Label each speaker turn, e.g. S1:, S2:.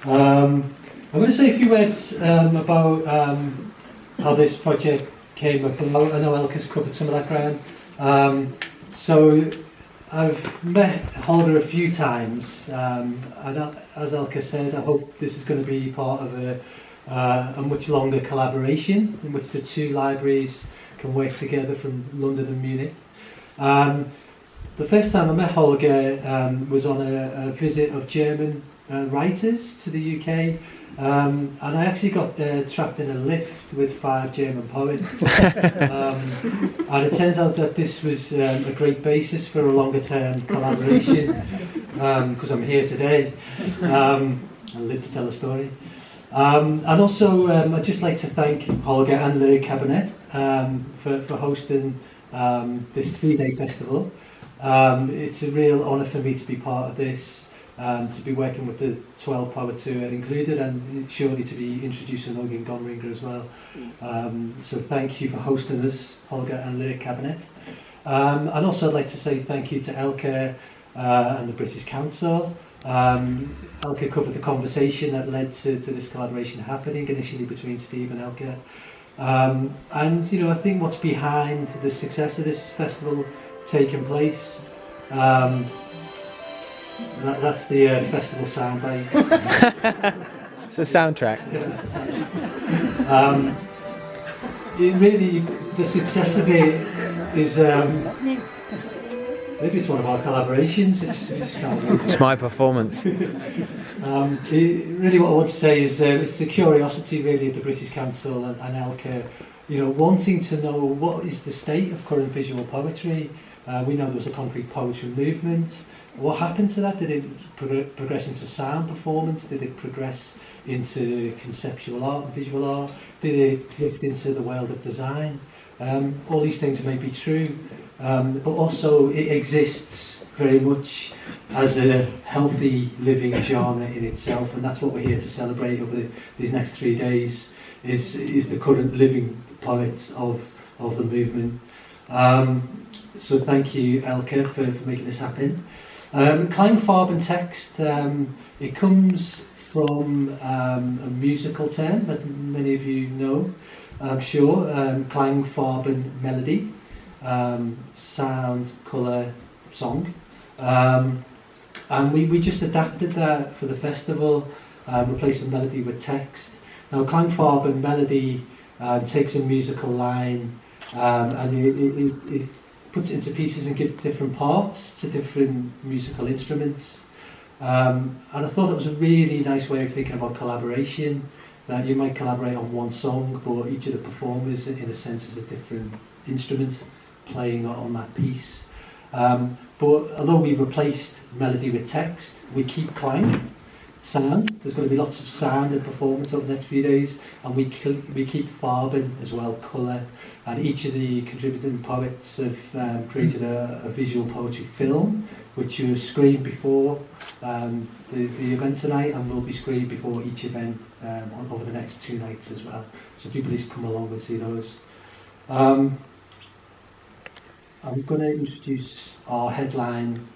S1: I'm going to say a few words about how this project came about. I know Elke's covered some of that ground. So I've met Holger a few times, and as Elke said, I hope this is going to be part of a much longer collaboration in which the two libraries can work together from London and Munich. The first time I met Holger was on a visit of German writers to the UK, and I actually got trapped in a lift with 5 German poets. And it turns out that this was a great basis for a longer term collaboration, because I'm here today. I live to tell a story. And also I'd just like to thank Holger and Lyrik Kabinett for hosting this 3-day festival. It's a real honour for me to be part of this, to be working with the 12 poets who are included, and surely to be introducing Ogin Gonringer as well. So thank you for hosting us, Holger and Lyrik Kabinett. And also I'd like to say thank you to Elke and the British Council. Elke covered the conversation that led to this collaboration happening initially between Steve and Elke. And you know, I think what's behind the success of this festival taking place, that's the festival soundbite.
S2: It's a soundtrack.
S1: Yeah, it's a soundtrack. It really, the success of it is maybe it's one of our collaborations.
S2: It's my performance.
S1: Really what I want to say is it's the curiosity really of the British Council and Elke, you know, wanting to know what is the state of current visual poetry. We know there was a concrete poetry movement. What happened to that? Did it progress into sound performance? Did it progress into conceptual art and visual art? Did it lift into the world of design? All these things may be true, but also it exists very much as a healthy living genre in itself, and that's what we're here to celebrate over these next 3 days, is the current living poets of the movement. So thank you, Elke, for making this happen. Klang Farben Text, it comes from a musical term that many of you know, I'm sure. Klang Farben melody, sound, colour, song. And we just adapted that for the festival, replacing melody with text. Now Klang Farben melody takes a musical line and it puts it into pieces and gives different parts to different musical instruments. And I thought that was a really nice way of thinking about collaboration, that you might collaborate on one song, but each of the performers in a sense is a different instrument playing on that piece. But although we've replaced melody with text, we keep clang, sound. There's going to be lots of sound and performance over the next few days, and we keep farben as well, colour. And each of the contributing poets have created a visual poetry film, which was screened before the event tonight, and will be screened before each event over the next 2 nights as well. So do please come along and see those. I'm going to introduce our headline